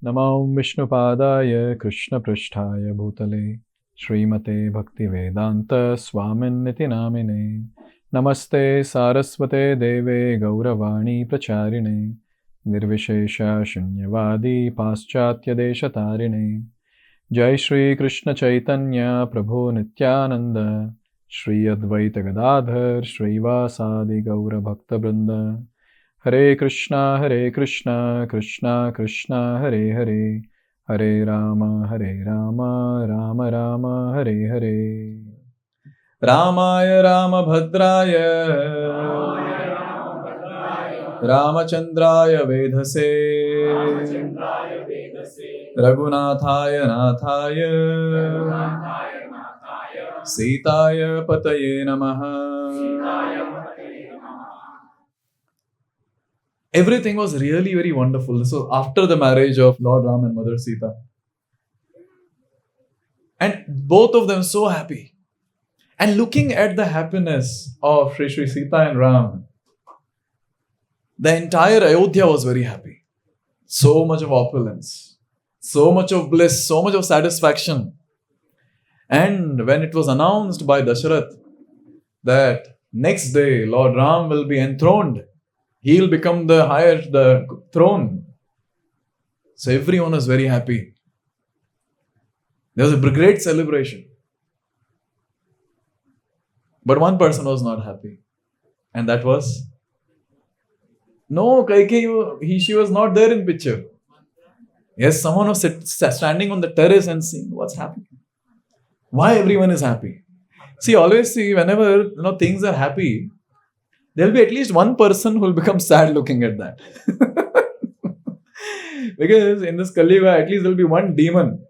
Namo Vishnupadaya Krishna Pristhaya Bhutale Srimate Bhaktivedanta Swamin Niti Namine Namaste Saraswate Deve Gauravani Pracharine Nirvishesha Shunyavadi Paschatya Deshatarine Jai Shri Krishna Chaitanya Prabhu Nityananda Shri Advaita Gadadhar Shri Vasadi Gaura Bhakta Vrinda Hare Krishna, Krishna Krishna, Hare Hare, Hare Rama, Rama Rama, Hare Hare. Ramaya Rama Bhadraya, Ramachandraya Vedhase, Raghunathaya Nathaya, Sitaya Pataye Namaha. Everything was really very wonderful. This was after the marriage of Lord Ram and Mother Sita. And both of them so happy. And looking at the happiness of Sri Sita and Ram, the entire Ayodhya was very happy. So much of opulence, so much of bliss, so much of satisfaction. And when it was announced by Dasharath that next day Lord Ram will be enthroned, he will become the throne. So everyone was very happy. There was a great celebration. But one person was not happy. And that was? No, Kaikeyi, she was not there in picture. Yes, someone was standing on the terrace and seeing what's happening. Why everyone is happy? Always see, whenever things are happy, there'll be at least one person who will become sad looking at that. Because in this Kali Yuga, at least there'll be one demon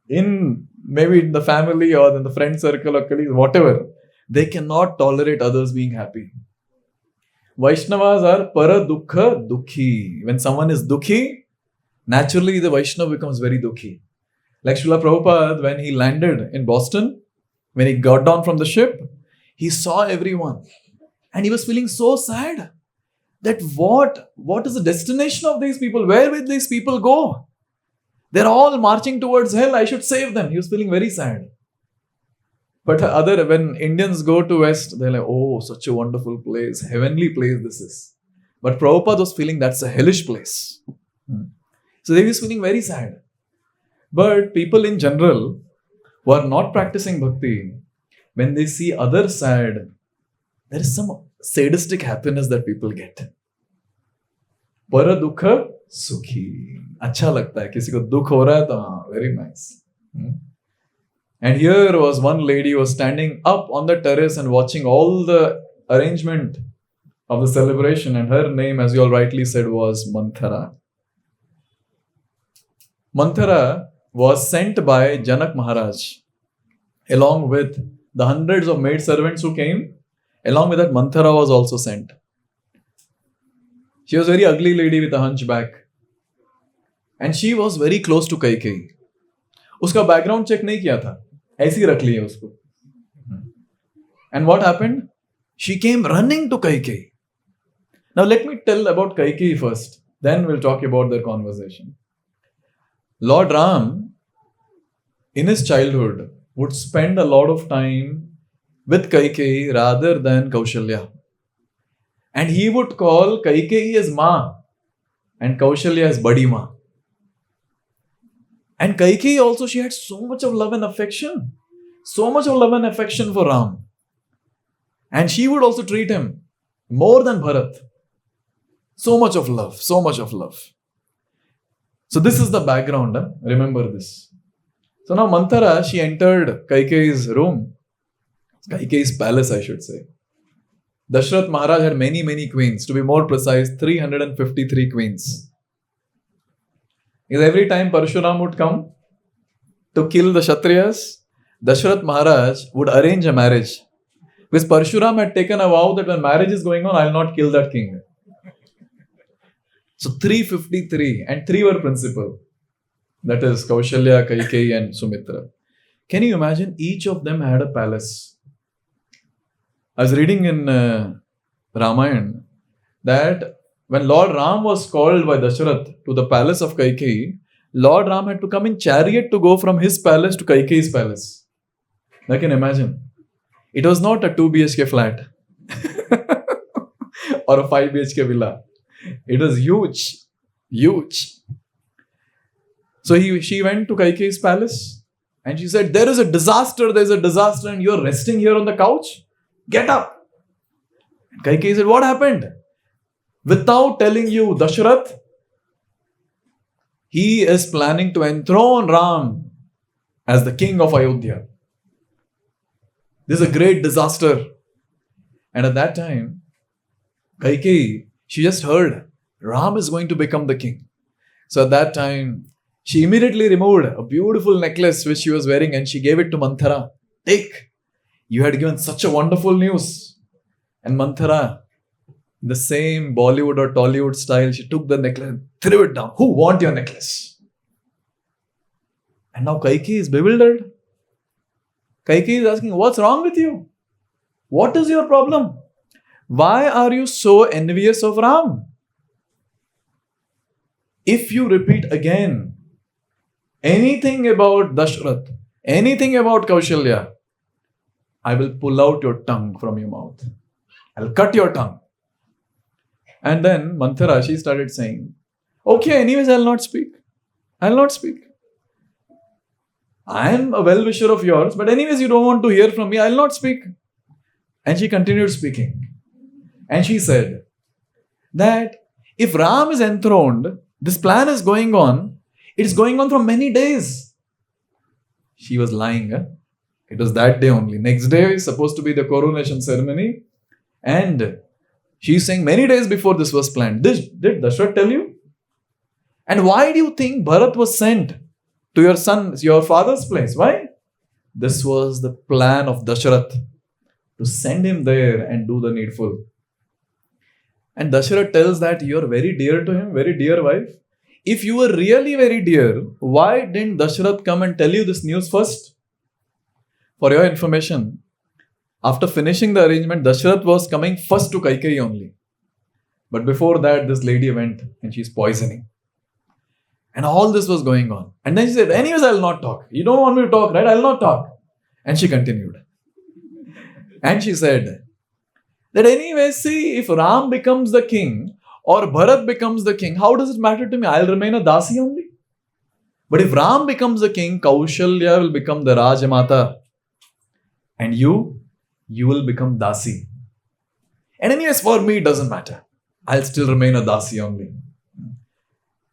in maybe in the family or in the friend circle or colleagues, whatever. They cannot tolerate others being happy. Vaishnavas are para dukkha dukhi. When someone is dukhi, naturally the Vaishnava becomes very dukhi. Like Srila Prabhupada, when he landed in Boston, when he got down from the ship, he saw everyone. And he was feeling so sad that what is the destination of these people? Where will these people go? They're all marching towards hell. I should save them. He was feeling very sad. But when Indians go to West, they're like, oh, such a wonderful place. Heavenly place this is. But Prabhupada was feeling that's a hellish place. So he was feeling very sad. But people in general who are not practicing bhakti, when they see others sad, there is some sadistic happiness that people get. Para dukha sukhi. Acha lagta hai. Kisi ko dukh ho raha hai to very nice. And here was one lady who was standing up on the terrace and watching all the arrangement of the celebration. And her name, as you all rightly said, was Manthara. Manthara was sent by Janak Maharaj along with the hundreds of maid servants who came. Along with that, Manthara was also sent. She was a very ugly lady with a hunchback. And she was very close to Kaikeyi. Uska background check nahi kiya tha. ऐसी रख लिया उसको. And what happened? She came running to Kaikeyi. Now let me tell about Kaikeyi first. Then we'll talk about their conversation. Lord Ram, in his childhood, would spend a lot of time with Kaikeyi rather than Kaushalya. And he would call Kaikeyi as Ma and Kaushalya as Badi Ma. And Kaikeyi also, she had so much of love and affection. So much of love and affection for Ram. And she would also treat him more than Bharat. So much of love, so much of love. So this is the background, remember this. So now Manthara, she entered Kaikeyi's room. Kaikeyi's palace, I should say. Dasharath Maharaj had many, many queens. To be more precise, 353 queens. Because every time Parshuram would come to kill the Kshatriyas, Dasharath Maharaj would arrange a marriage. Because Parshuram had taken a vow that when marriage is going on, I will not kill that king. So 353 and 3 were principal. That is Kaushalya, Kaikeyi and Sumitra. Can you imagine? Each of them had a palace. I was reading in Ramayana that when Lord Ram was called by Dasharath to the palace of Kaikeyi, Lord Ram had to come in chariot to go from his palace to Kaikeyi's palace. I can imagine. It was not a 2 BHK flat or a 5 BHK villa. It was huge. Huge. So she went to Kaikeyi's palace and she said, there is a disaster, and you're resting here on the couch? Get up. And Kaikeyi said, what happened? Without telling you, Dasharath, he is planning to enthrone Ram as the king of Ayodhya. This is a great disaster. And at that time, Kaikeyi, she just heard Ram is going to become the king. So at that time, she immediately removed a beautiful necklace which she was wearing and she gave it to Manthara. Take, you had given such a wonderful news. And Manthara, the same Bollywood or Tollywood style, she took the necklace and threw it down. Who want your necklace? And now Kaikeyi is bewildered. Kaikeyi is asking, what's wrong with you? What is your problem? Why are you so envious of Ram? If you repeat again anything about Dashrath, anything about Kaushalya, I will pull out your tongue from your mouth. I'll cut your tongue. And then Manthara, she started saying, okay, anyways, I'll not speak. I'll not speak. I am a well-wisher of yours, but anyways, you don't want to hear from me, I'll not speak. And she continued speaking. And she said that if Ram is enthroned, this plan is going on, it's going on for many days. She was lying. It was that day only. Next day is supposed to be the coronation ceremony. And she's saying many days before this was planned. Did Dashrath tell you? And why do you think Bharat was sent to your father's place? Why? This was the plan of Dashrath to send him there and do the needful. And Dashrath tells that you are very dear to him, very dear wife. If you were really very dear, why didn't Dashrath come and tell you this news first? For your information, after finishing the arrangement, Dashrath was coming first to Kaikeyi only. But before that, this lady went and she's poisoning. And all this was going on. And then she said, anyways, I'll not talk. You don't want me to talk, right? I'll not talk. And she continued. And she said that anyway, see, if Ram becomes the king or Bharat becomes the king, how does it matter to me? I'll remain a dasi only. But if Ram becomes the king, Kaushalya will become the Rajamata. And you will become dasi. And anyways, for me, it doesn't matter. I'll still remain a dasi only.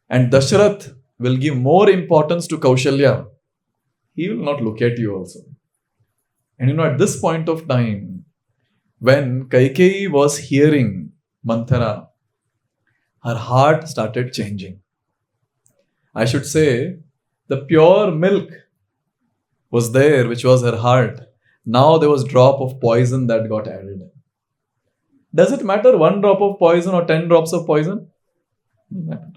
And Dashrath will give more importance to Kaushalya. He will not look at you also. And at this point of time, when Kaikeyi was hearing Manthara, her heart started changing. I should say, the pure milk was there, which was her heart. Now there was drop of poison that got added. Does it matter 1 drop of poison or 10 drops of poison? Doesn't matter.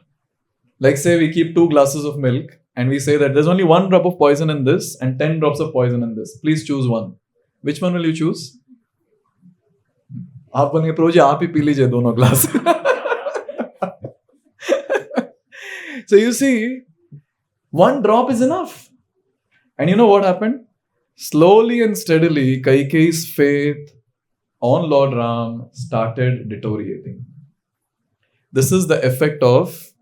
Like say we keep 2 glasses of milk and we say that there's only 1 drop of poison in this and 10 drops of poison in this. Please choose one. Which one will you choose? आप बोलेंगे प्रभु जी आप ही P लीजिए दोनों glass. So you see, 1 drop is enough. And you know what happened? Slowly and steadily, Kaikeyi's faith on Lord Ram started deteriorating. This is the effect of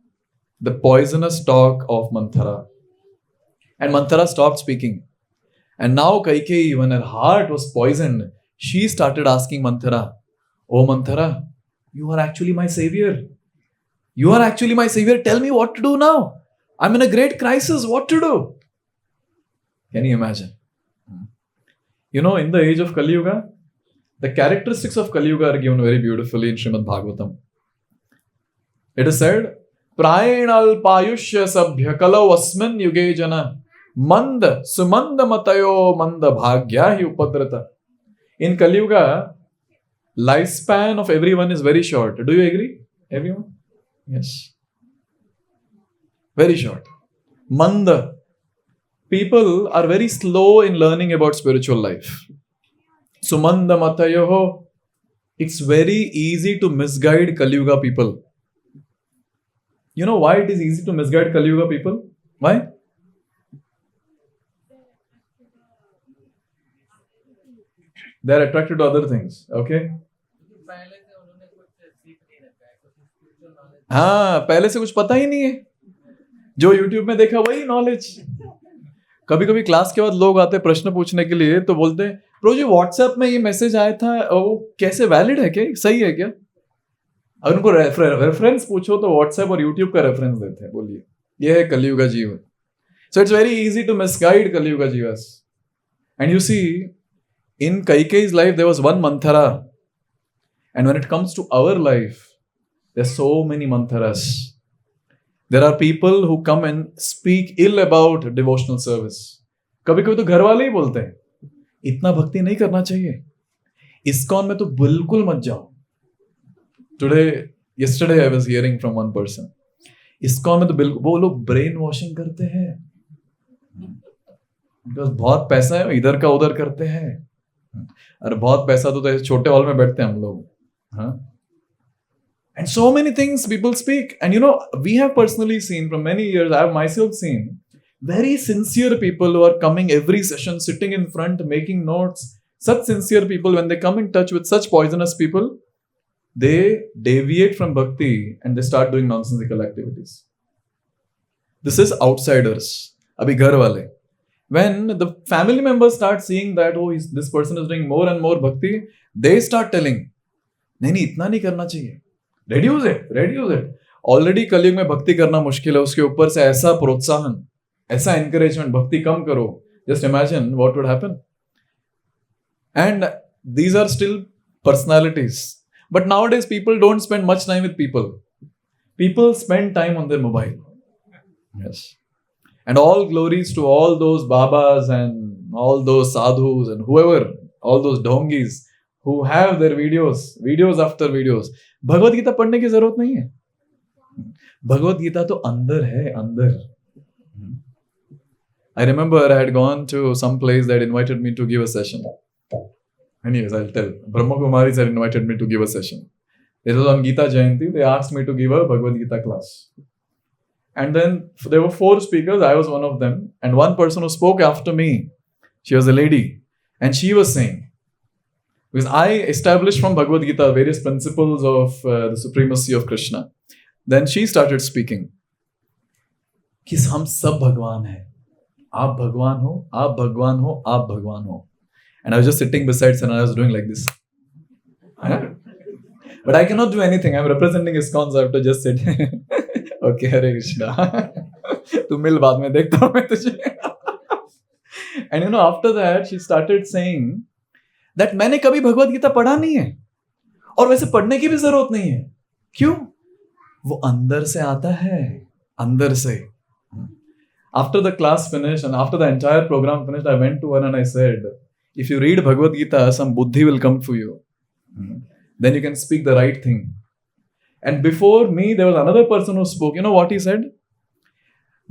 the poisonous talk of Manthara. And Manthara stopped speaking. And now Kaikeyi, when her heart was poisoned, she started asking Manthara, oh Manthara, you are actually my savior. You are actually my savior. Tell me what to do now. I'm in a great crisis. What to do? Can you imagine? In the age of Kali Yuga, the characteristics of Kali Yuga are given very beautifully in Srimad Bhagavatam. It is said, Prayanal Payushya Sabhya Kalau Asmin Yuge Jana Manda Sumanda Matayo Manda Bhagya Hi Upadrata. In Kali Yuga, lifespan of everyone is very short. Do you agree? Everyone? Yes. Very short. Manda. People are very slow in learning about spiritual life. Sumanda Matayoho. It's very easy to misguide Kali Yuga people. You know why it is easy to misguide Kali Yuga people? Why? They are attracted to other things. Okay. हाँ, पहले से कुछ पता ही नहीं है, जो YouTube में देखा वही नॉलेज. कभी कभी क्लास के बाद लोग आते प्रश्न पूछने के लिए, तो बोलते हैं प्रो जी व्हाट्सएप में ये मैसेज आया था, वो कैसे वैलिड है, क्या सही है क्या? अगर उनको रेफरेंस पूछो तो व्हाट्सएप और यूट्यूब का रेफरेंस देते हैं. बोलिए, ये है Kaliyuga jeevan. So it's very easy to misguide Kaliyuga jeevas. And you see, in Kaikeyi's life there was one manthara, and when it comes to our life there's so many mantharas. There are people who come and speak ill about devotional service. कभी कभी तो घर वाले ही बोलते हैं इतना भक्ति नहीं करना चाहिए, इस्कॉन में तो बिल्कुल मत जाओ. yesterday I was hearing from one person, ISKCON में तो बिल्कुल, वो लोग ब्रेन वॉशिंग करते हैं, बिकॉज बहुत पैसा है, इधर का उधर करते हैं. अरे बहुत पैसा तो छोटे हॉल में बैठते हैं हम लोग. हाँ. And so many things people speak. And you know, we have personally seen from many years, I have myself seen very sincere people who are coming every session, sitting in front, making notes. Such sincere people, when they come in touch with such poisonous people, they deviate from bhakti and they start doing nonsensical activities. This is outsiders. Abhi ghar wale. When the family members start seeing that, oh, this person is doing more and more bhakti, they start telling, नहीं इतना नहीं करना चाहिए, reduce it. Already कलयुग में भक्ति करना मुश्किल है, उसके ऊपर से ऐसा प्रोत्साहन, ऐसा encouragement, भक्ति कम करो. Just imagine what would happen. And these are still personalities. But nowadays people don't spend much time with people. People spend time on their mobile. Yes. And all glories to all those babas and all those sadhus and whoever, all those dhongis who have their videos after videos. Bhagavad Gita पढ़ने की जरूरत नहीं है. भगवद गीता तो अंदर है, अंदर. I remember I had gone to some place that invited me to give a session. Anyways, I'll tell. Brahma Kumaris had invited me to give a session. This was on Gita Jayanti. They asked me to give a Bhagavad Gita class. And then there were 4 speakers. I was one of them. And one person who spoke after me, she was a lady. And she was saying, because I established from Bhagavad Gita various principles of the supremacy of Krishna. Then she started speaking. कि हम सब भगवान हैं. आप भगवान हो, आप भगवान हो, आप भगवान हो. And I was just sitting beside her and I was doing like this. But I cannot do anything. I'm representing ISKCON, so I have to just sit. Okay, Hare Krishna. तू मिल बाद में देखता हूँ मैं तुझे. And you know, after that, she started saying that मैंने कभी भगवद गीता पढ़ा नहीं है और वैसे पढ़ने की भी जरूरत नहीं है. क्यों? वो अंदर से आता है, अंदर से. After the class finished and after the entire program finished, I went to her and I said, if you read Bhagavad Gita, some buddhi will come for you. Then you can speak the right thing. And before me, there was another person who spoke. You know what he said?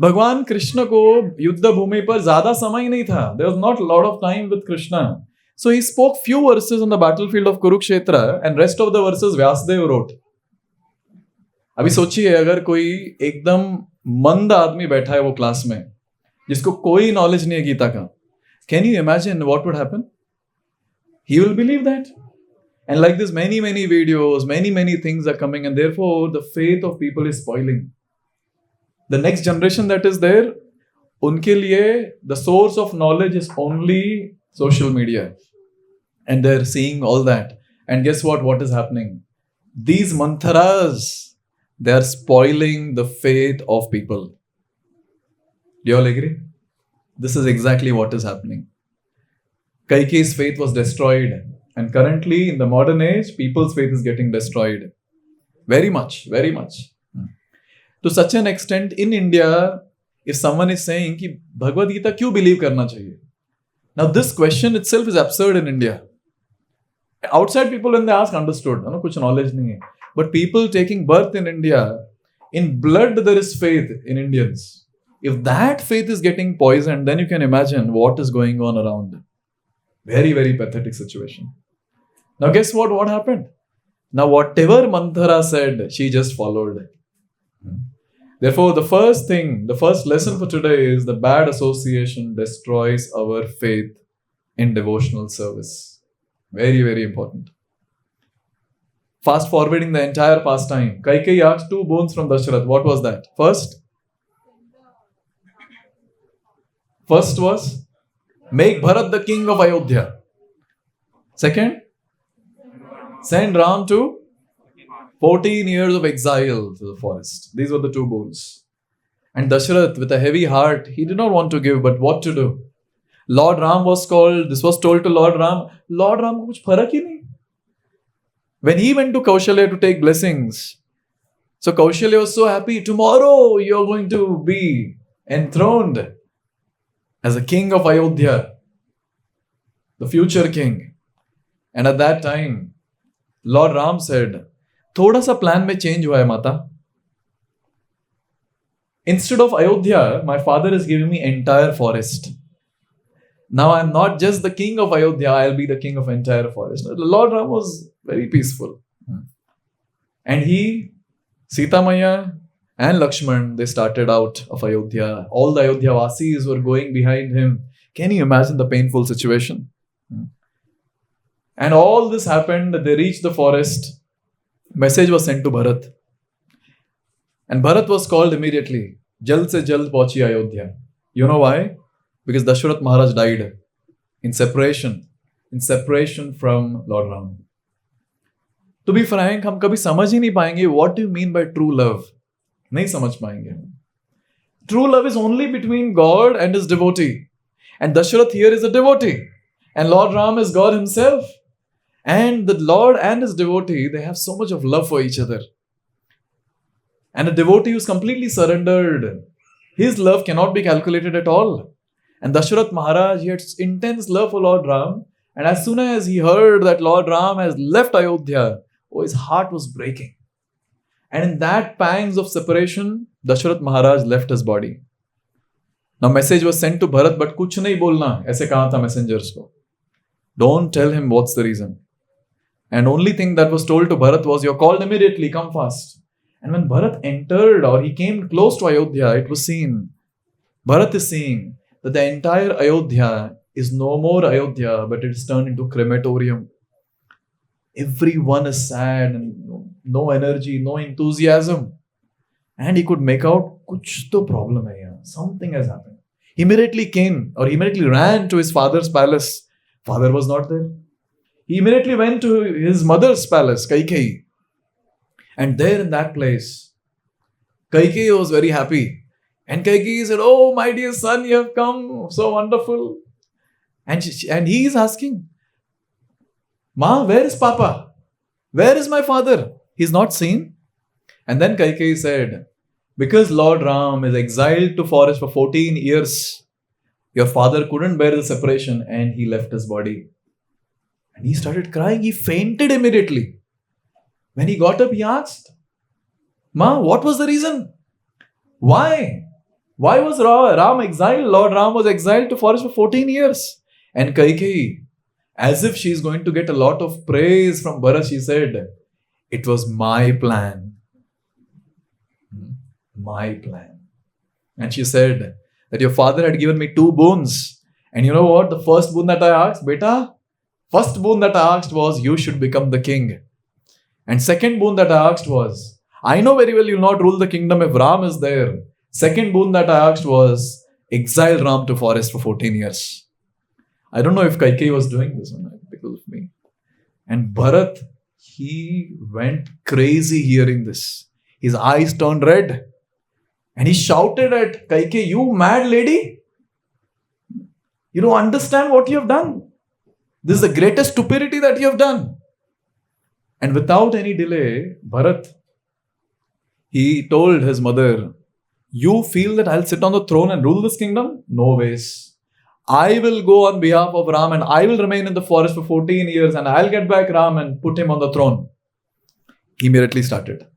भगवान कृष्ण को युद्ध भूमि पर ज्यादा समय नहीं था. There was not a lot of time with Krishna. So he spoke few verses on the battlefield of Kurukshetra and rest of the verses Vyasdev wrote. अभी सोचिए, अगर कोई एकदम मंद आदमी बैठा है वो क्लास में, जिसको कोई नॉलेज नहीं है गीता का, can you imagine what would happen? He will believe that. And like this, many videos, many things are coming, and therefore the faith of people is spoiling. The next generation that is there, उनके लिए the source of knowledge is only social media. And they're seeing all that. And guess what? What is happening? These mantras, they are spoiling the faith of people. Do you all agree? This is exactly what is happening. Kaikeyi's faith was destroyed. And currently, in the modern age, people's faith is getting destroyed. Very much. To such an extent, in India, if someone is saying कि भगवद गीता क्यों believe करना चाहिए? Now, this question itself is absurd in India. Outside people, when they ask, understood. कुछ knowledge नहीं है. But people taking birth in India, in blood there is faith in Indians. If that faith is getting poisoned, then you can imagine what is going on around. Very pathetic situation. Now guess what? What happened? Now whatever Manthara said, she just followed. Therefore, the first lesson for today is the bad association destroys our faith in devotional service. Very, very important. Fast forwarding the entire pastime, Kaikeyi asked 2 boons from Dasharath. What was that? First was make Bharat the king of Ayodhya. Second, send Ram to 14 years of exile to the forest. These were the 2 boons. And Dasharath, with a heavy heart, he did not want to give, but what to do? Lord Ram was called, this was told to Lord Ram. Lord Ram ko kuch farak hi nahi. When he went to Kaushalya to take blessings, so Kaushalya was so happy, tomorrow you're going to be enthroned as a king of Ayodhya, the future king. And at that time, Lord Ram said, thoda sa plan mein change hua hai mata. Instead of Ayodhya, my father is giving me entire forest. Now I'm not just the king of Ayodhya, I'll be the king of entire forest. Lord Ram was very peaceful. And he, Sita Maya and Lakshman, they started out of Ayodhya. All the Ayodhya Vasis were going behind him. Can you imagine the painful situation? And all this happened, they reached the forest. Message was sent to Bharat. And Bharat was called immediately. Jald se jald pahunchi Ayodhya. You know why? Because Dasharath Maharaj died in separation from Lord Ram. To be frank, हम कभी समझ ही नहीं पाएंगे what do you mean by true love. नहीं समझ पाएंगे. True love is only between God and his devotee. And Dasharath here is a devotee. And Lord Ram is God himself. And the Lord and his devotee, they have so much of love for each other. And a devotee who is completely surrendered, his love cannot be calculated at all. And Dasharath Maharaj, he had intense love for Lord Ram. And as soon as he heard that Lord Ram has left Ayodhya, his heart was breaking. And in that pangs of separation, Dasharath Maharaj left his body. Now message was sent to Bharat, but kuch nahi bolna, aise kaha tha messengers ko. Don't tell him what's the reason. And only thing that was told to Bharat was, you're called immediately, come fast. And when Bharat entered or he came close to Ayodhya, it was seen. Bharat is seeing that the entire Ayodhya is no more Ayodhya, but it is turned into crematorium. Everyone is sad and no energy, no enthusiasm. And he could make out, kuch to problem hai yaar. Something has happened. He immediately ran to his father's palace. Father was not there. He immediately went to his mother's palace, Kaikeyi. And there in that place, Kaikeyi was very happy. And Kaikeyi said, oh, my dear son, you have come. So wonderful. And he is asking, Ma, where is Papa? Where is my father? He's not seen. And then Kaikeyi said, because Lord Ram is exiled to forest for 14 years, your father couldn't bear the separation and he left his body. And he started crying. He fainted immediately. When he got up, he asked, Ma, what was the reason? Why? Why was Ram exiled? Lord Ram was exiled to forest for 14 years. And Kaikeyi, as if she is going to get a lot of praise from Bharat, she said, it was my plan. My plan. And she said that your father had given me 2 boons. And you know what? The first boon that I asked, first boon that I asked was, you should become the king. And second boon that I asked was, I know very well you will not rule the kingdom if Ram is there. Second boon that I asked was, exile Ram to forest for 14 years. I don't know if Kaikeyi was doing this or not because of me. And Bharat, he went crazy hearing this. His eyes turned red. And he shouted at Kaikeyi, you mad lady? You don't understand what you have done. This is the greatest stupidity that you have done. And without any delay, Bharat, he told his mother, you feel that I'll sit on the throne and rule this kingdom? No ways. I will go on behalf of Ram and I will remain in the forest for 14 years and I'll get back Ram and put him on the throne. He immediately started.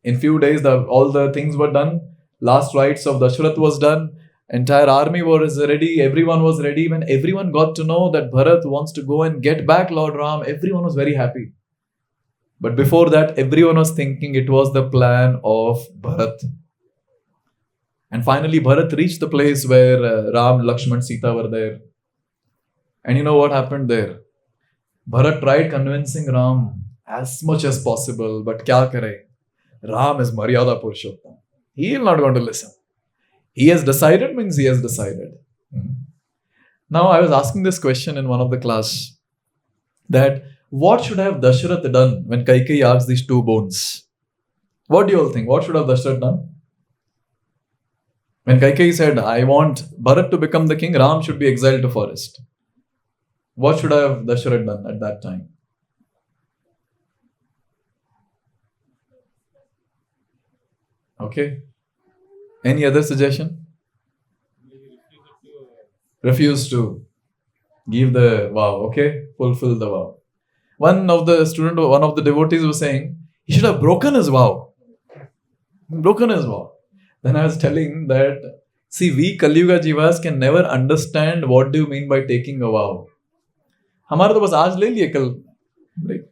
In few days, all the things were done. Last rites of Dasharath was done. Entire army was ready. Everyone was ready. When everyone got to know that Bharat wants to go and get back Lord Ram, everyone was very happy. But before that, everyone was thinking it was the plan of Bharat. And finally, Bharat reached the place where Ram, Lakshman, Sita were there. And you know what happened there? Bharat tried convincing Ram as much as possible, but kya kare? Ram is Maryada Purushottam. He is not going to listen. He has decided means he has decided. Now, I was asking this question in one of the class that what should have Dasharath done when Kaikeyi asked these two bones? What do you all think? What should have Dasharath done? When Kaikeyi said, I want Bharat to become the king, Ram should be exiled to forest. What should have Dasharath done at that time? Okay. Any other suggestion? Refuse to give the vow, okay? Fulfill the vow. One of the devotees was saying, he should have broken his vow. Broken his vow. Then I was telling that, see, we Kaliyuga Jivas can never understand what do you mean by taking a vow. हमारा तो बस आज ले लिए कल.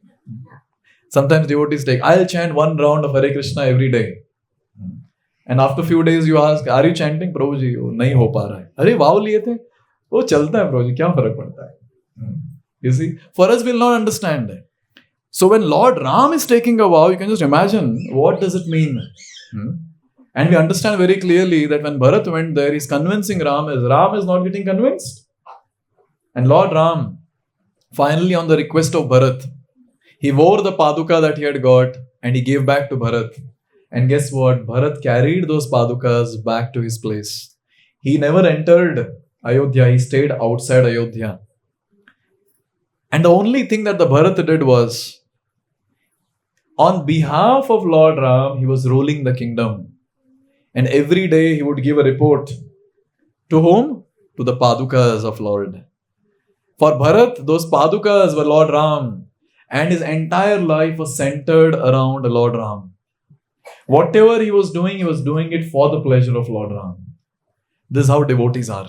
Sometimes devotees take, I'll chant 1 round of Hare Krishna every day. And after few days you ask, are you chanting? प्रभु जी वो नहीं हो पा रहा है. अरे वाव लिए थे वो चलता है प्रभु जी, क्या फर्क पड़ता है? You see, for us we'll not understand it. So when Lord Ram is taking a vow, you can just imagine what does it mean. And we understand very clearly that when Bharat went there, he's convincing Ram is not getting convinced. And Lord Ram, finally on the request of Bharat, he wore the paduka that he had got and he gave back to Bharat. And guess what? Bharat carried those padukas back to his place. He never entered Ayodhya, he stayed outside Ayodhya. And the only thing that the Bharat did was, on behalf of Lord Ram, he was ruling the kingdom. And every day he would give a report. To whom? To the padukas of Lord. For Bharat, those padukas were Lord Ram. And his entire life was centered around Lord Ram. Whatever he was doing it for the pleasure of Lord Ram. This is how devotees are.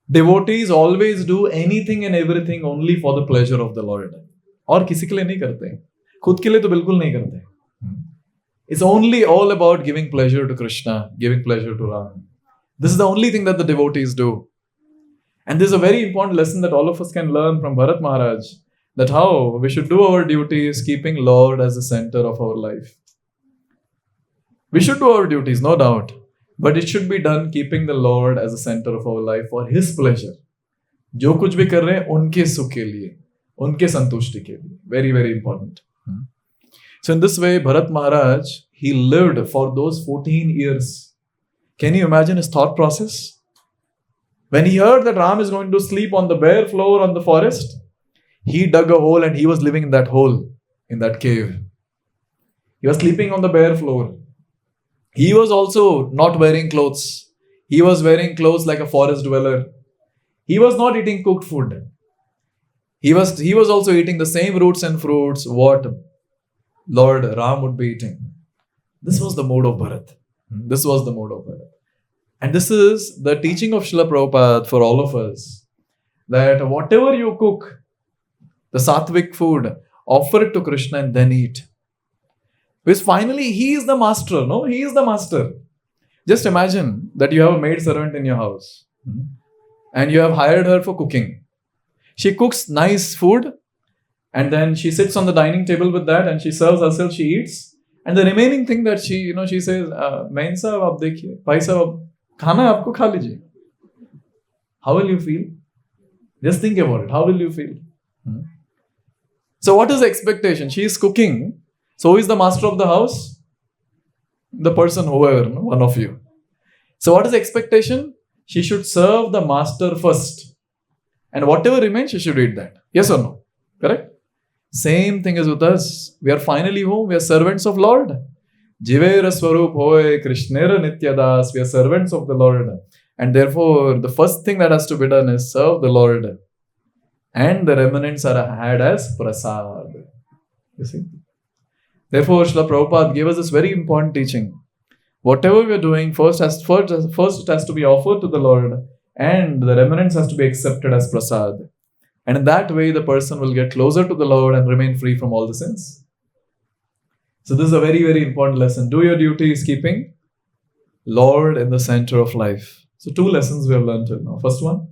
Devotees always do anything and everything only for the pleasure of the Lord. और किसी के लिए नहीं करते. खुद के लिए तो बिल्कुल नहीं करते. It's only all about giving pleasure to Krishna, giving pleasure to Ram. This is the only thing that the devotees do. And this is a very important lesson that all of us can learn from Bharat Maharaj. That how we should do our duties keeping Lord as the center of our life. We should do our duties, no doubt. But it should be done keeping the Lord as the center of our life for His pleasure. जो कुछ भी कर रहे हैं उनके सुख के लिए, उनके संतुष्टि के लिए. Very, very important. So in this way, Bharat Maharaj, he lived for those 14 years. Can you imagine his thought process? When he heard that Ram is going to sleep on the bare floor on the forest, he dug a hole and he was living in that hole, in that cave. He was sleeping on the bare floor. He was also not wearing clothes. He was wearing clothes like a forest dweller. He was not eating cooked food. He was also eating the same roots and fruits what Lord Ram would be eating. This was the mode of Bharat. This was the mode of Bharat. And this is the teaching of Srila Prabhupada for all of us. That whatever you cook, the sattvic food, offer it to Krishna and then eat. Because finally, he is the master. No, he is the master. Just imagine that you have a maid servant in your house. And you have hired her for cooking. She cooks nice food. And then she sits on the dining table with that and she serves herself, she eats. And the remaining thing that she says, Main sahab, aap dekhiye. Bhai sahab, khana hai, aapko kha lijiye. How will you feel? Just think about it. How will you feel? So what is the expectation? She is cooking. So who is the master of the house? The person, whoever, one of you. So what is the expectation? She should serve the master first. And whatever remains, she should eat that. Yes or no? Correct? Same thing is with us. We are finally home. We are servants of Lord. Jivera Swarup Hoy Krishnera Nityadas. We are servants of the Lord. And therefore, the first thing that has to be done is serve the Lord. And the remnants are had as prasad. You see? Therefore, Srila Prabhupada gave us this very important teaching. Whatever we are doing, first it has to be offered to the Lord. And the remnants has to be accepted as prasad. And in that way, the person will get closer to the Lord and remain free from all the sins. So this is a very, very important lesson. Do your duty is keeping Lord in the center of life. So 2 lessons we have learned till now. First one.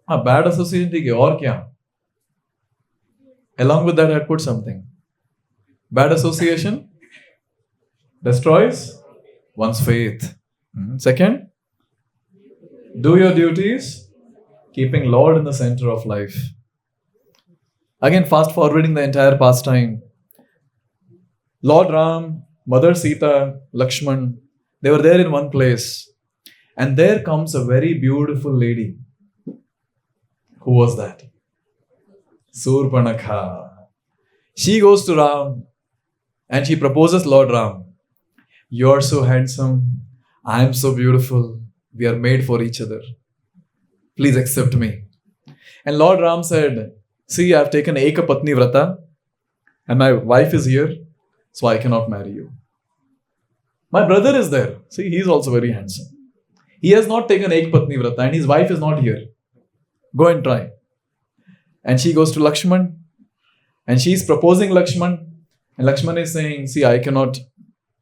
Bad association ठीक है और क्या? Along with that, I put something. Bad association destroys one's faith. Second, do your duties, keeping Lord in the center of life. Again, fast forwarding the entire pastime. Lord Ram, Mother Sita, Lakshman, they were there in one place. And there comes a very beautiful lady. Who was that? Surpanakha. She goes to Ram and she proposes Lord Ram. You're so handsome. I am so beautiful. We are made for each other. Please accept me. And Lord Ram said, see, I have taken Eka Patni Vrata and my wife is here, so I cannot marry you. My brother is there. See, he is also very handsome. He has not taken Ek Patni Vrata and his wife is not here. Go and try. And she goes to Lakshman and she is proposing Lakshman. And Lakshman is saying, see, I cannot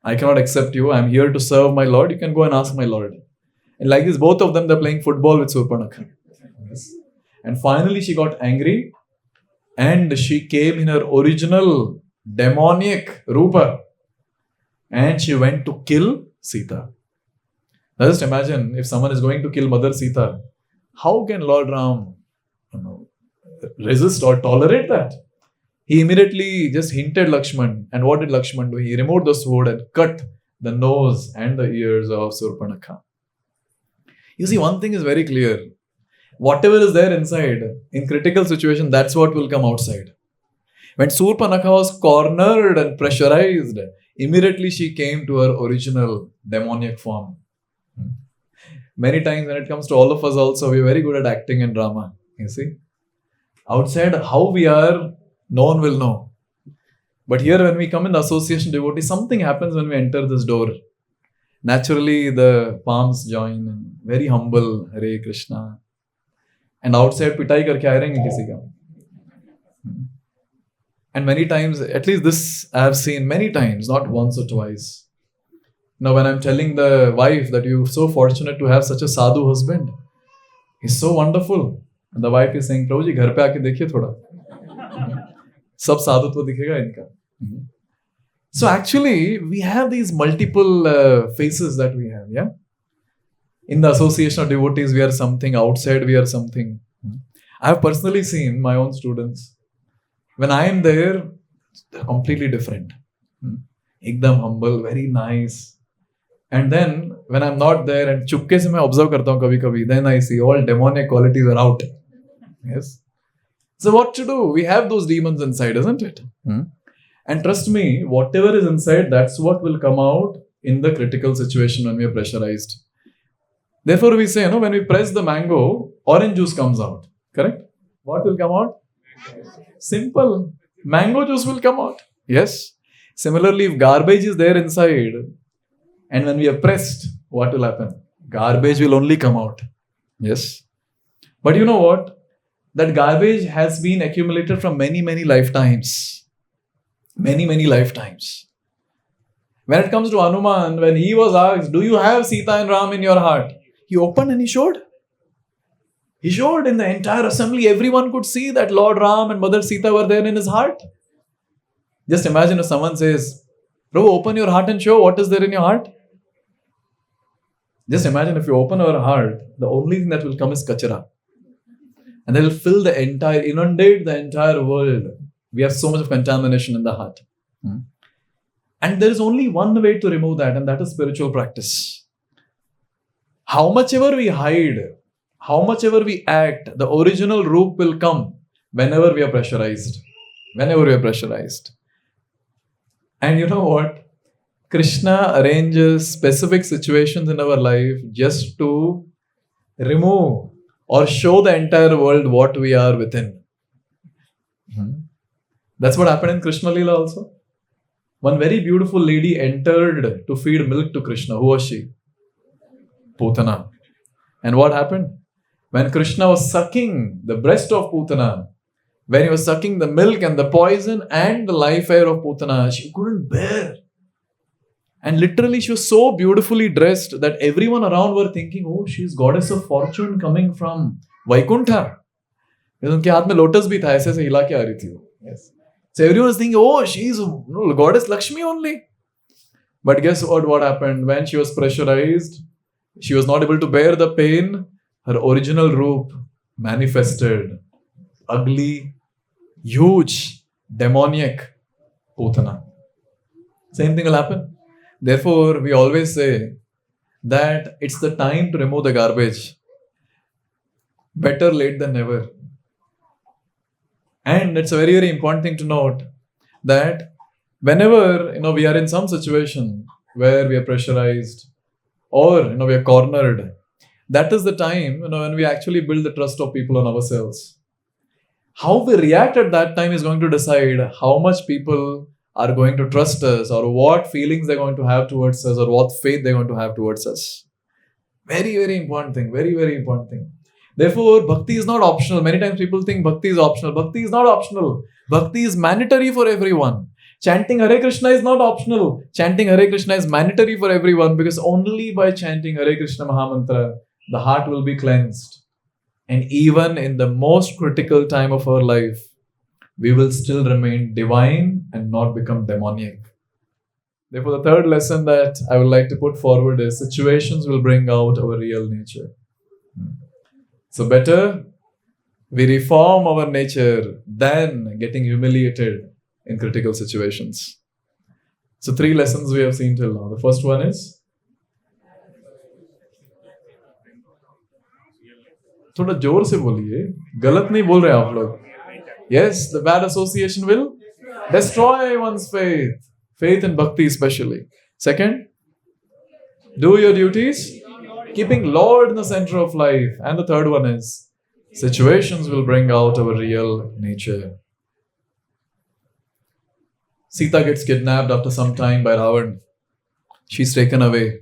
accept you. I am here to serve my Lord. You can go and ask my Lord. And like this, both of them, they're playing football with Surpanakha. Yes. And finally, she got angry and she came in her original demoniac rupa and she went to kill Sita. Now just imagine if someone is going to kill Mother Sita, how can Lord Ram resist or tolerate that? He immediately just hinted Lakshman. And what did Lakshman do? He removed the sword and cut the nose and the ears of Surpanakha. You see, one thing is very clear. Whatever is there inside, in critical situation, that's what will come outside. When Surpanakha was cornered and pressurized, immediately she came to her original demoniac form. Many times when it comes to all of us also, we are very good at acting in drama. You see? Outside, how we are, no one will know. But here when we come in the association devotee, something happens when we enter this door. Naturally, the palms join. Very humble, Hare Krishna. And outside, pitai karke aayenge kisi ka. And many times, at least this I have seen many times, not once or twice. Now, when I'm telling the wife that you're so fortunate to have such a sadhu husband, he's so wonderful. And the wife is saying, Prabhuji, ghar pe aake dekhiye thoda. Sab sadhutva dikhega inka. So actually, we have these multiple faces that we have, yeah? In the association of devotees, we are something. Outside, we are something. I have personally seen my own students. When I am there, they're completely different. Ekdam humble, very nice. And then, when I'm not there and chupke se main observe karta hu kabhi, then I see all demonic qualities are out. Yes. So what to do? We have those demons inside, isn't it? And trust me, whatever is inside, that's what will come out in the critical situation when we are pressurized. Therefore, we say, when we press the mango, orange juice comes out. Correct? What will come out? Simple. Mango juice will come out. Yes. Similarly, if garbage is there inside, and when we are pressed, what will happen? Garbage will only come out. Yes. But you know what? That garbage has been accumulated from many, many lifetimes. Many, many lifetimes. When it comes to Hanuman, when he was asked, do you have Sita and Ram in your heart? He opened and he showed. He showed in the entire assembly. Everyone could see that Lord Ram and Mother Sita were there in his heart. Just imagine if someone says, Prabhu, open your heart and show what is there in your heart. Just imagine if you open our heart, the only thing that will come is kachara. And they will fill the entire, inundate the entire world. We have so much of contamination in the heart. And there is only one way to remove that, and that is spiritual practice. How much ever we hide, how much ever we act, the original roop will come whenever we are pressurized. Whenever we are pressurized. And you know what? Krishna arranges specific situations in our life just to remove or show the entire world what we are within. That's what happened in Krishna Leela also. One very beautiful lady entered to feed milk to Krishna. Who was she? Putana. And what happened? When Krishna was sucking the breast of Putana, when he was sucking the milk and the poison and the life air of Putana, she couldn't bear. And literally, she was so beautifully dressed that everyone around were thinking, oh, she's goddess of fortune coming from Vaikuntha. उनके हाथ में lotus भी था, ऐसे ऐसे हिला के आ रही थी वो. Yes. So everyone was thinking, oh, she's goddess Lakshmi only. But guess what happened? When she was pressurized, she was not able to bear the pain. Her original roop manifested. Ugly, huge, demoniac Putana. Same thing will happen. Therefore, we always say that it's the time to remove the garbage. Better late than never. And it's a very, very important thing to note that whenever we are in some situation where we are pressurized or we are cornered, that is the time when we actually build the trust of people on ourselves. How we react at that time is going to decide how much people are going to trust us, or what feelings they're going to have towards us, or what faith they're going to have towards us. Very, very important thing. Very, very important thing. Therefore, bhakti is not optional. Many times people think bhakti is optional. Bhakti is not optional. Bhakti is mandatory for everyone. Chanting Hare Krishna is not optional. Chanting Hare Krishna is mandatory for everyone, because only by chanting Hare Krishna Mahamantra, the heart will be cleansed. And even in the most critical time of our life, we will still remain divine and not become demoniac. Therefore, the third lesson that I would like to put forward is situations will bring out our real nature. So better we reform our nature than getting humiliated in critical situations. So 3 lessons we have seen till now. The first one is, थोड़ा जोर से बोलिए, गलत नहीं बोल रहे आप लोग. Yes, the bad association will destroy one's faith in bhakti especially. Second, do your duties, keeping Lord in the center of life. And the third one is, situations will bring out our real nature. Sita gets kidnapped after some time by Ravan. She's taken away.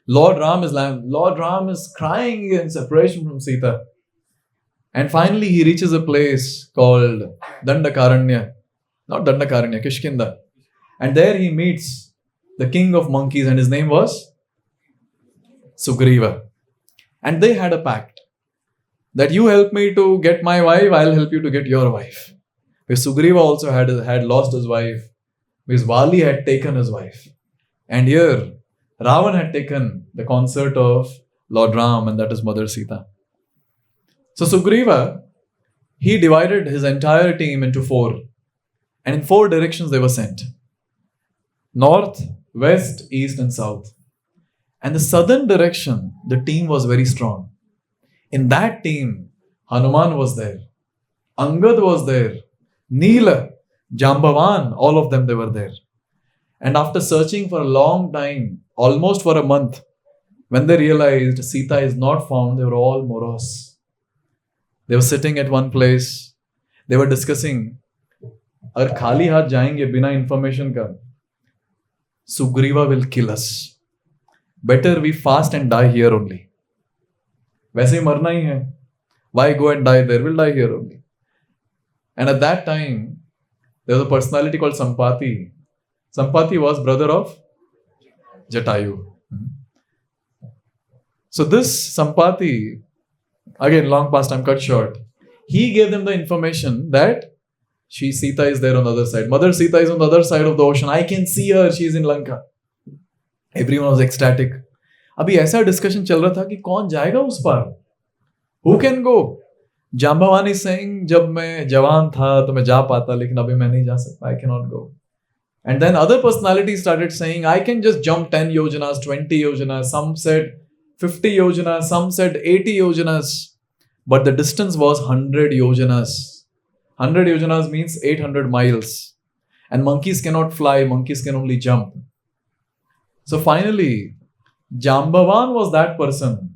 Lord Ram is crying in separation from Sita. And finally he reaches a place called Dandakaranya. Not Dandakaranya, Kishkinda. And there he meets the king of monkeys, and his name was Sugriva. And they had a pact that you help me to get my wife, I'll help you to get your wife. Because Sugriva also had lost his wife, because Vali had taken his wife. And here, Ravan had taken the consort of Lord Ram, and that is Mother Sita. So Sugriva, he divided his entire team into 4. And in 4 directions they were sent. North, west, east and south. And the southern direction, the team was very strong. In that team, Hanuman was there. Angad was there. Neela, Jambavan, all of them, they were there. And after searching for a long time, almost for a month, when they realized Sita is not found, they were all morose. They were sitting at one place. They were discussing, अगर खाली हाथ जाएंगे बिना information का, Sugriva will kill us. Better we fast and die here only. वैसे ही मरना ही है. Why go and die there? We'll die here only. And at that time, there was a personality called Sampati. Sampati was brother of Jatayu. So this Sampati, again, long past time, cut short. He gave them the information that Sita is there on the other side. Mother Sita is on the other side of the ocean. I can see her. She is in Lanka. Everyone was ecstatic. अभी ऐसा discussion चल रहा था कि कौन जाएगा उस पार? Who can go? Jambavan is saying, जब मैं जवान था तो मैं जा पाता, लेकिन अभी मैं नहीं जा सकता. I cannot go. And then other personalities started saying, I can just jump 10 yojanas, 20 yojanas. Some said 50 yojanas, some said 80 yojanas. But the distance was 100 yojanas. 100 yojanas means 800 miles. And monkeys cannot fly, monkeys can only jump. So finally, Jambavan was that person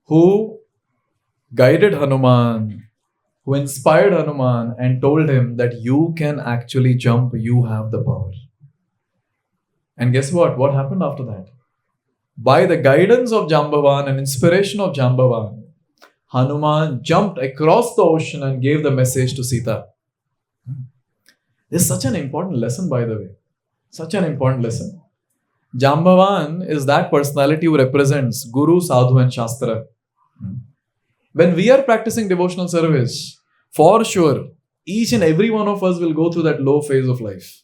who guided Hanuman, who inspired Hanuman and told him that you can actually jump, you have the power. And guess what? What happened after that? By the guidance of Jambavan and inspiration of Jambavan, Hanuman jumped across the ocean and gave the message to Sita. This is such an important lesson, by the way. Such an important lesson. Jambavan is that personality who represents Guru, Sadhu and Shastra. When we are practicing devotional service, for sure, each and every one of us will go through that low phase of life.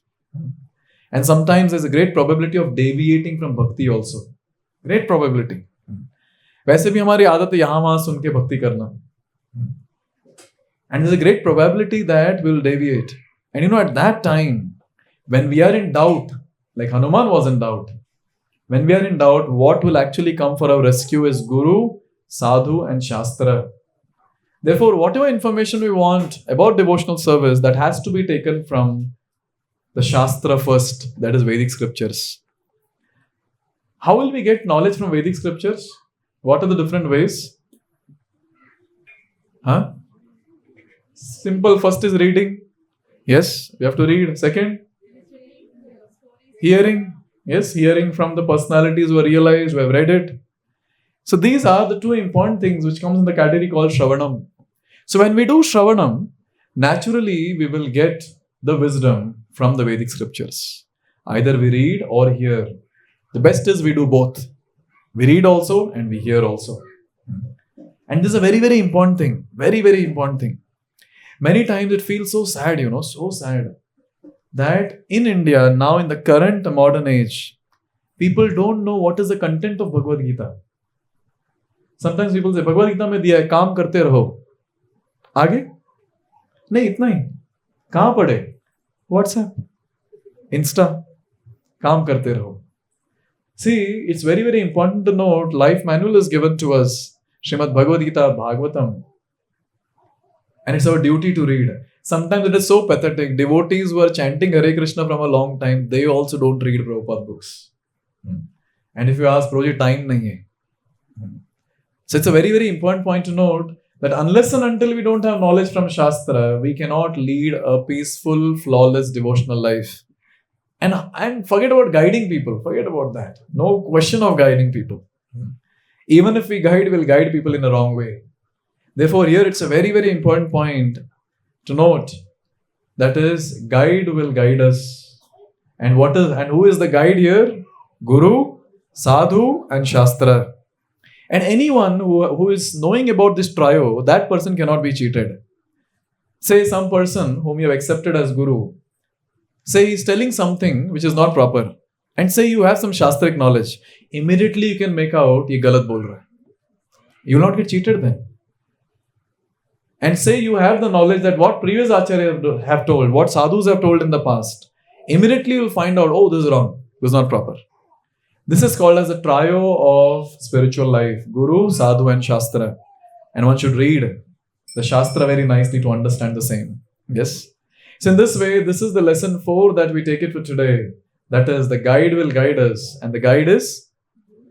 And sometimes there's a great probability of deviating from bhakti also. Great probability. वैसे भी हमारी आदत है यहाँ वहाँ सुन के भक्ति करना. And there's a great probability that we'll deviate. And at that time, when we are in doubt, like Hanuman was in doubt, when we are in doubt, what will actually come for our rescue is Guru, Sadhu and Shastra. Therefore, whatever information we want about devotional service, that has to be taken from the Shastra first, that is Vedic scriptures. How will we get knowledge from Vedic scriptures? What are the different ways? Simple. First is reading. Yes, we have to read. Second, hearing. Yes, hearing from the personalities who are realized, who have read it. So these are the two important things which comes in the category called Shravanam. So when we do Shravanam, naturally we will get the wisdom from the Vedic scriptures. Either we read or hear. The best is we do both. We read also and we hear also. And this is a very, very important thing. Very, very important thing. Many times it feels so sad, so sad, that in India, now in the current modern age, people don't know what is the content of Bhagavad-gita. Sometimes people say, Bhagavad-gita mein diya hai, kaam karte raho. Aage? Nahi, itna hi. Kahan padhe? WhatsApp. Insta. Kaam karte raho. See, it's very, very important to note, life manual is given to us. Srimad Bhagavad-gita, Bhagavatam. And it's our duty to read. Sometimes it is so pathetic. Devotees who are chanting Hare Krishna from a long time, they also don't read Prabhupada books. And if you ask, Prabhuji, time nahi hai. So it's a very, very important point to note that unless and until we don't have knowledge from Shastra, we cannot lead a peaceful, flawless devotional life. And forget about guiding people. Forget about that. No question of guiding people. Even if we guide, we'll guide people in the wrong way. Therefore, here it's a very, very important point to note. That is, guide will guide us. And who is the guide here? Guru, Sadhu and Shastra. And anyone who is knowing about this trio, that person cannot be cheated. Say some person whom you have accepted as Guru, say he's telling something which is not proper, and say you have some Shastric knowledge, immediately you can make out ye galat bol raha hai. You will not get cheated then. And say you have the knowledge that what previous Acharya have told, what sadhus have told in the past, immediately you will find out, oh, this is wrong, this is not proper. This is called as a trio of spiritual life, Guru, Sadhu and Shastra. And one should read the Shastra very nicely to understand the same. Yes? So in this way, this is the lesson 4 that we take it for today. That is, the guide will guide us. And the guide is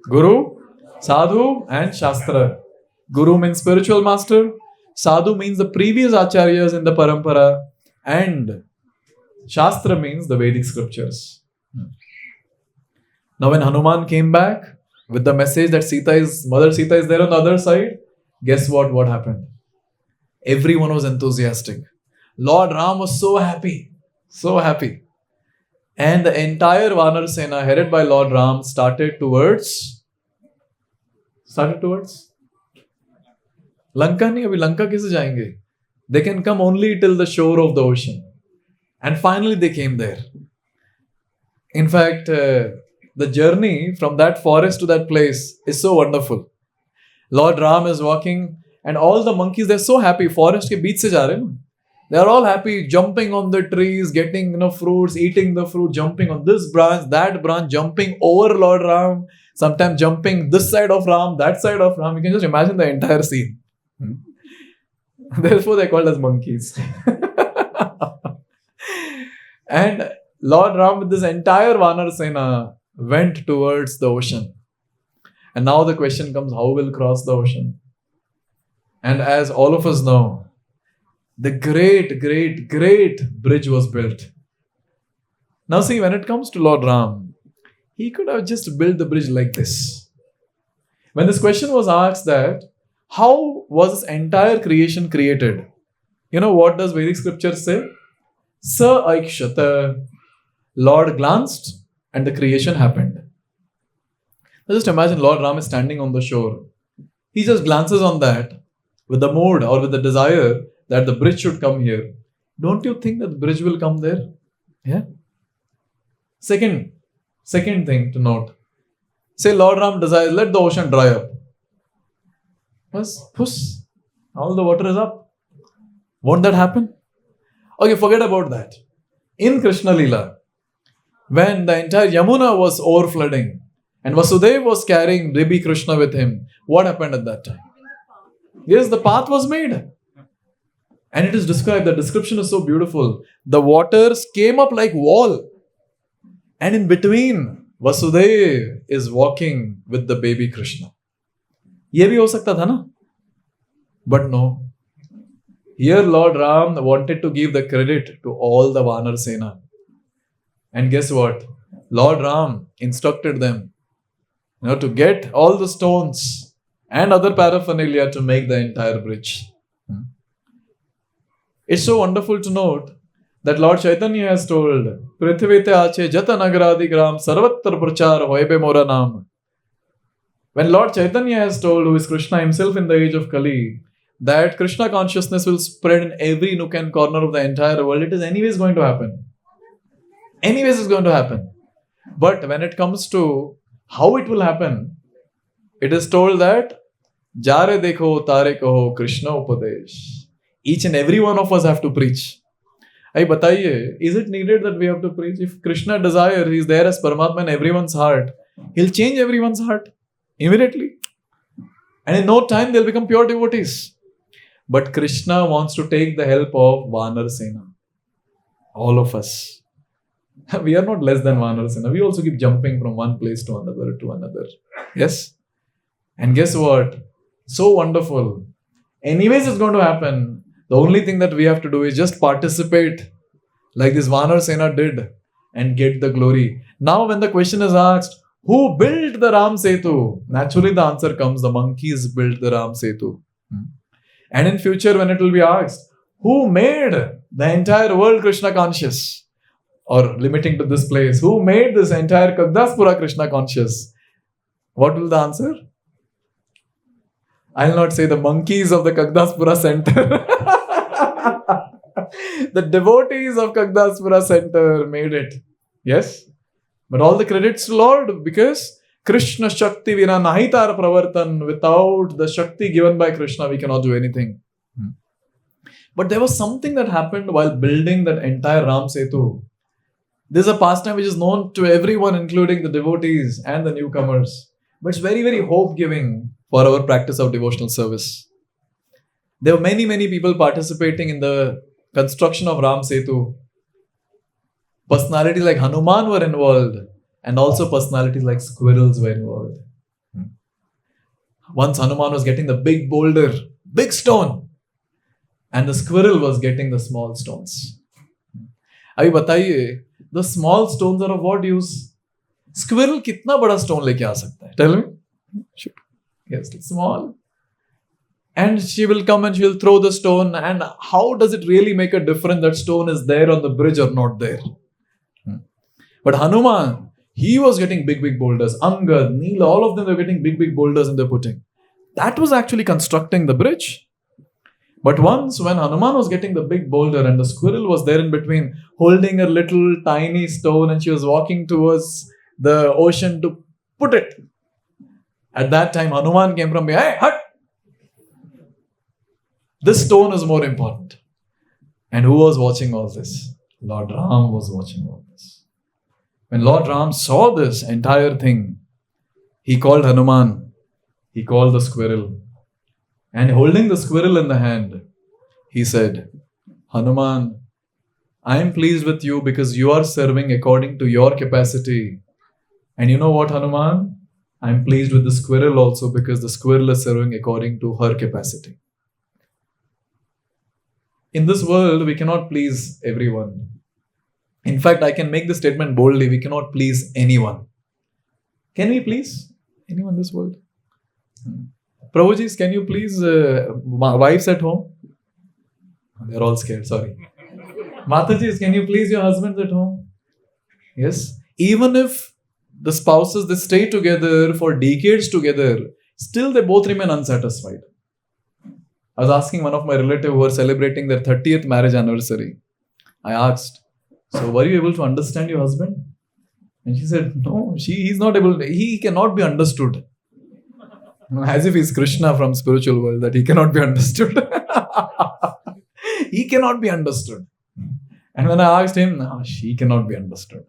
Guru, Sadhu and Shastra. Guru means spiritual master. Sadhu means the previous acharyas in the parampara. And Shastra means the Vedic scriptures. Now when Hanuman came back with the message that Mother Sita is there on the other side, guess what happened? Everyone was enthusiastic. Lord Ram was so happy. So happy. And the entire Vanar Sena headed by Lord Ram started towards Lanka nahi, abhi Lanka kaise jayenge? They can come only till the shore of the ocean. And finally they came there. In fact, the journey from that forest to that place is so wonderful. Lord Ram is walking and all the monkeys, they're so happy. Forest ke beech se ja rahe. They are all happy, jumping on the trees, getting fruits, eating the fruit, jumping on this branch, that branch, jumping over Lord Ram, sometimes jumping this side of Ram, that side of Ram. You can just imagine the entire scene. Therefore, they're called as monkeys. And Lord Ram with this entire Vanar Sena went towards the ocean. And now the question comes, how will cross the ocean? And as all of us know, the great, great, great bridge was built. Now see, when it comes to Lord Ram, he could have just built the bridge like this. When this question was asked that, How was this entire creation created? You know what does Vedic scripture say? Sa aikshata. Lord glanced and the creation happened. Now just imagine Lord Ram is standing on the shore. He just glances on that with the mood or with the desire that the bridge should come here. Don't you think that the bridge will come there? Yeah. Second thing to note. Say Lord Ram desires, let the ocean dry up. Bas, puss. All the water is up. Won't that happen? Okay, forget about that. In Krishna Leela, when the entire Yamuna was overflooding and Vasudeva was carrying baby Krishna with him, what happened at that time? Yes, the path was made. And it is described, the description is so beautiful. The waters came up like wall. And in between, Vasudeva is walking with the baby Krishna. ये भी हो सकता था ना? But no. Here Lord Ram wanted to give the credit to all the Vanar Sena. And guess what? Lord Ram instructed them, to get all the stones and other paraphernalia to make the entire bridge. It's so wonderful to note that Lord Chaitanya has told, Prithvite ache jata nagaradi gram sarvatra prachar hoibe mora naam. When Lord Chaitanya has told, who is Krishna himself in the age of Kali, that Krishna consciousness will spread in every nook and corner of the entire world, it is anyways going to happen. Anyways, it's going to happen. But when it comes to how it will happen, it is told that Jare dekho tare kaho Krishna upadesh. Each and every one of us have to preach. Hey, bataiye, is it needed that we have to preach? If Krishna desires, he is there as Paramatma in everyone's heart. He'll change everyone's heart immediately. And in no time, they'll become pure devotees. But Krishna wants to take the help of Vanar Sena. All of us. We are not less than Vanar Sena. We also keep jumping from one place to another. Yes? And guess what? So wonderful. Anyways, it's going to happen. The only thing that we have to do is just participate like this Vanar Sena did and get the glory. Now when the question is asked, who built the Ram Setu? Naturally the answer comes, the monkeys built the Ram Setu. And in future when it will be asked, who made the entire world Krishna conscious? Or limiting to this place, who made this entire Kaggadaspura Krishna conscious? What will the answer? I'll not say the monkeys of the Kaggadaspura center. The devotees of Kaggadaspura center made it. Yes? But all the credits to Lord, because Krishna Shakti Vina Nahitar Pravartan, without the Shakti given by Krishna, we cannot do anything. But there was something that happened while building that entire Ram Setu. This is a pastime which is known to everyone, including the devotees and the newcomers. But it's very, very hope-giving for our practice of devotional service. There were many, many people participating in the construction of Ram Setu. Personalities like Hanuman were involved, and also personalities like squirrels were involved. Once Hanuman was getting the big boulder, big stone, and the squirrel was getting the small stones. Abhi bataiye, the small stones are of what use? Squirrel kitna bada stone leke aa sakta hai? Tell me. Shoot. Yes, it's small. And she will come and she will throw the stone. And how does it really make a difference that stone is there on the bridge or not there? But Hanuman, he was getting big, big boulders. Angad, Neela, all of them were getting big, big boulders in their putting. That was actually constructing the bridge. But once when Hanuman was getting the big boulder and the squirrel was there in between, holding a little tiny stone, and she was walking towards the ocean to put it. At that time, Hanuman came from behind. Hey, hut! This stone is more important. And who was watching all this? Lord Ram was watching all this. When Lord Ram saw this entire thing, he called Hanuman. He called the squirrel. And holding the squirrel in the hand, he said, Hanuman, I am pleased with you because you are serving according to your capacity. And you know what, Hanuman? I am pleased with the squirrel also because the squirrel is serving according to her capacity. In this world, we cannot please everyone. In fact, I can make the statement boldly, we cannot please anyone. Can we please anyone in this world? Prabhuji, can you please, wives at home? They're all scared, sorry. Mataji, can you please your husbands at home? Yes. Even if the spouses, they stay together for decades together, still they both remain unsatisfied. I was asking one of my relatives who were celebrating their 30th marriage anniversary. I asked, so were you able to understand your husband? And she said, no, he's not able to, he cannot be understood. As if he's Krishna from spiritual world, that he cannot be understood. He cannot be understood. And when I asked him, no, she cannot be understood.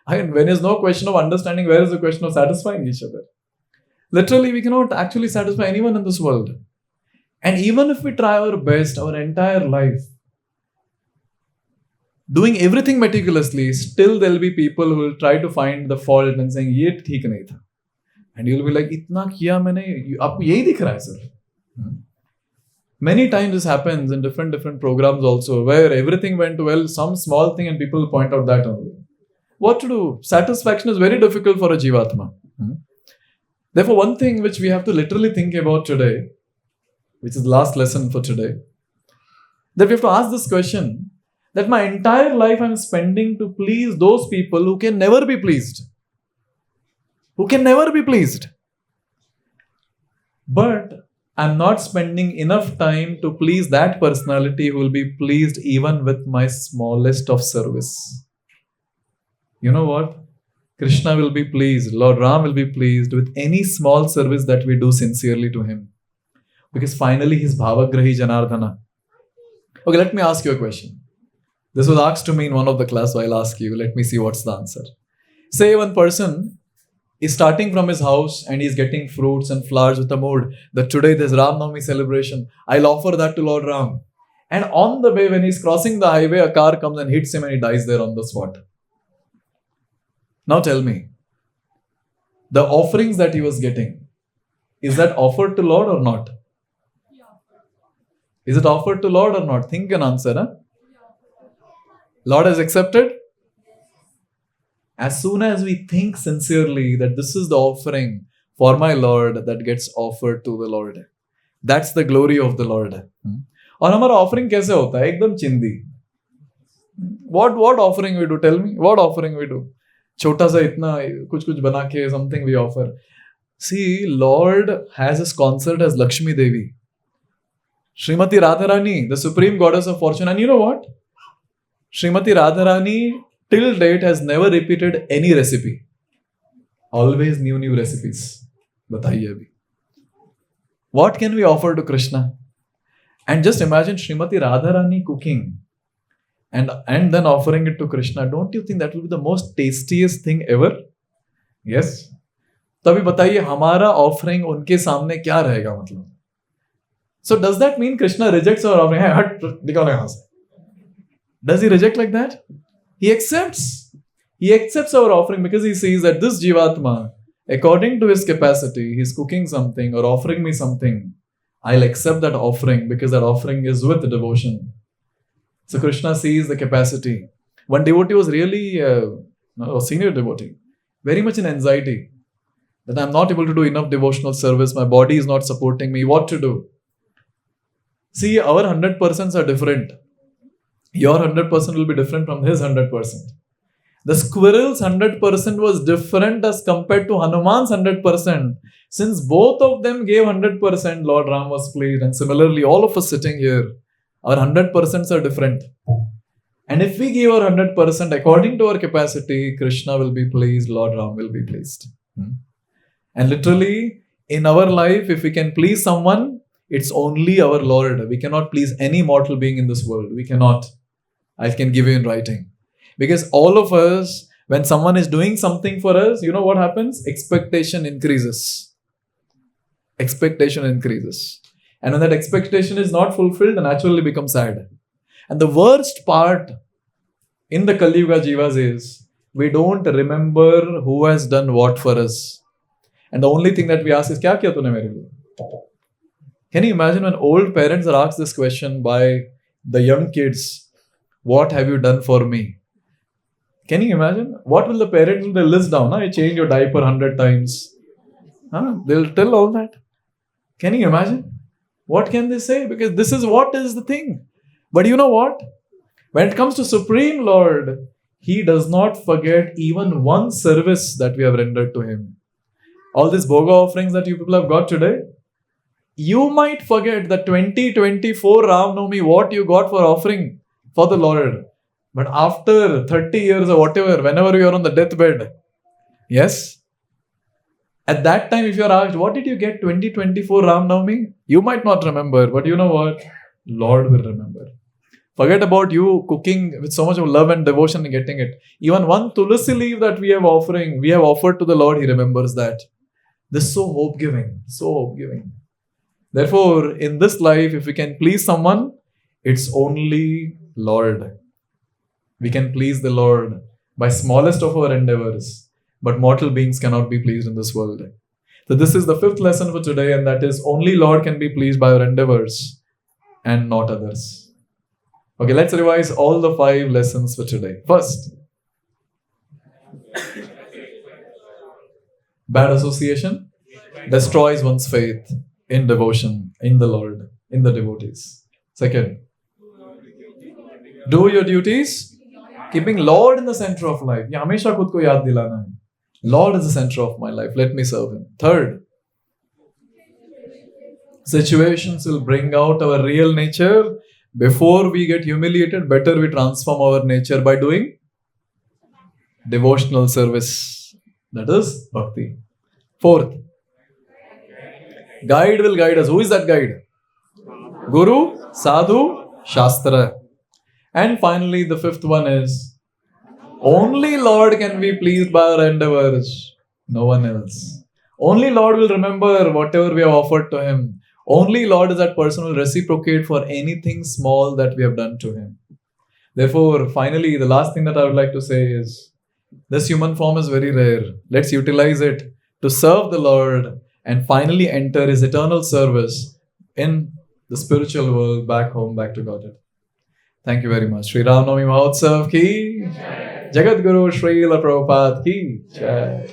When there's no question of understanding, where is the question of satisfying each other? Literally, we cannot actually satisfy anyone in this world. And even if we try our best, our entire life, doing everything meticulously, still there will be people who will try to find the fault and saying, ye theek nahi tha. And you'll be like, itna kiya maine, aapko yahi dikh raha hai sir. Many times this happens in different programs also, where everything went well, some small thing and people point out that only. What to do? Satisfaction is very difficult for a Jivatma. Therefore, one thing which we have to literally think about today, which is the last lesson for today, that we have to ask this question, that my entire life I'm spending to please those people who can never be pleased. Who can never be pleased. But I'm not spending enough time to please that personality who will be pleased even with my smallest of service. You know what? Krishna will be pleased, Lord Ram will be pleased with any small service that we do sincerely to him. Because finally he's Bhavagrahi Janardhana. Okay, let me ask you a question. This was asked to me in one of the class, so I'll ask you. Let me see what's the answer. Say one person is starting from his house and he's getting fruits and flowers with a mood that today there's Ram Navami celebration. I'll offer that to Lord Ram. And on the way, when he's crossing the highway, a car comes and hits him and he dies there on the spot. Now tell me, the offerings that he was getting, is that offered to Lord or not? Is it offered to Lord or not? Think and answer. Huh? Lord has accepted? As soon as we think sincerely that this is the offering for my Lord that gets offered to the Lord, that's the glory of the Lord. और हमारा offering कैसे होता है? एकदम चिंदी. What offering we do? Tell me. What offering we do? छोटा सा इतना कुछ बना के something we offer. See, Lord has his consort as Lakshmi Devi. Srimati Radharani, the supreme goddess of fortune. And you know what? Srimati Radharani till date has never repeated any recipe. Always new recipes. Bataiye abhi. What can we offer to Krishna? And just imagine Srimati Radharani cooking and then offering it to Krishna. Don't you think that will be the most tastiest thing ever? Yes. तभी बताइए हमारा offering उनके सामने क्या रहेगा मतलब? So does that mean Krishna rejects our offering? Hey, हट निकालो यहाँ से. Does he reject like that? He accepts. He accepts our offering because he sees that this Jivatma, according to his capacity, he's cooking something or offering me something. I'll accept that offering because that offering is with devotion. So Krishna sees the capacity. One devotee was really a senior devotee, very much in anxiety that I'm not able to do enough devotional service. My body is not supporting me. What to do? See, our 100% are different. Your 100% will be different from his 100%. The squirrel's 100% was different as compared to Hanuman's 100%. Since both of them gave 100%, Lord Ram was pleased. And similarly, all of us sitting here, our 100% are different. And if we give our 100% according to our capacity, Krishna will be pleased, Lord Ram will be pleased. And literally, in our life, if we can please someone, it's only our Lord. We cannot please any mortal being in this world. We cannot. I can give you in writing. Because all of us, when someone is doing something for us, you know what happens? Expectation increases. Expectation increases. And when that expectation is not fulfilled, then naturally become sad. And the worst part in the Kali Yuga Jivas is, we don't remember who has done what for us. And the only thing that we ask is, kya kiya tune mere liye? Can you imagine when old parents are asked this question by the young kids, what have you done for me? Can you imagine? What will the parents do? They'll list down. You change your diaper 100 times. They'll tell all that. Can you imagine? What can they say? Because this is what is the thing. But you know what? When it comes to Supreme Lord, He does not forget even one service that we have rendered to Him. All these bhoga offerings that you people have got today, you might forget the 2024 Ram Navami, what you got for offering for the Lord. But after 30 years or whatever, whenever you are on the deathbed, yes, at that time, if you are asked, what did you get 2024 Ram Navami? You might not remember, but you know what? Lord will remember. Forget about you cooking with so much of love and devotion and getting it. Even one tulsi leaf that we have offered to the Lord, He remembers that. This is so hope-giving, so hope-giving. Therefore, in this life, if we can please someone, it's only Lord. We can please the Lord by smallest of our endeavors. But mortal beings cannot be pleased in this world. So this is the fifth lesson for today, and that is only Lord can be pleased by our endeavors and not others. Okay, let's revise all the 5 lessons for today. First, bad association destroys one's faith in devotion, in the Lord, in the devotees. Second, do your duties, keeping Lord in the center of life. ये हमेशा खुद को याद दिलाना है. Lord is the center of my life. Let me serve Him. Third, situations will bring out our real nature. Before we get humiliated, better we transform our nature by doing devotional service. That is bhakti. Fourth, guide will guide us. Who is that guide? Guru, Sadhu, Shastra. And finally, the fifth one is, only Lord can be pleased by our endeavors, no one else. Only Lord will remember whatever we have offered to Him. Only Lord is that person who will reciprocate for anything small that we have done to Him. Therefore, finally, the last thing that I would like to say is, this human form is very rare. Let's utilize it to serve the Lord and finally enter His eternal service in the spiritual world, back home, back to Godhead. Thank you very much. Shri Ram Navami Mahotsav ki Jagat Guru Srila Prabhupada ki Jai.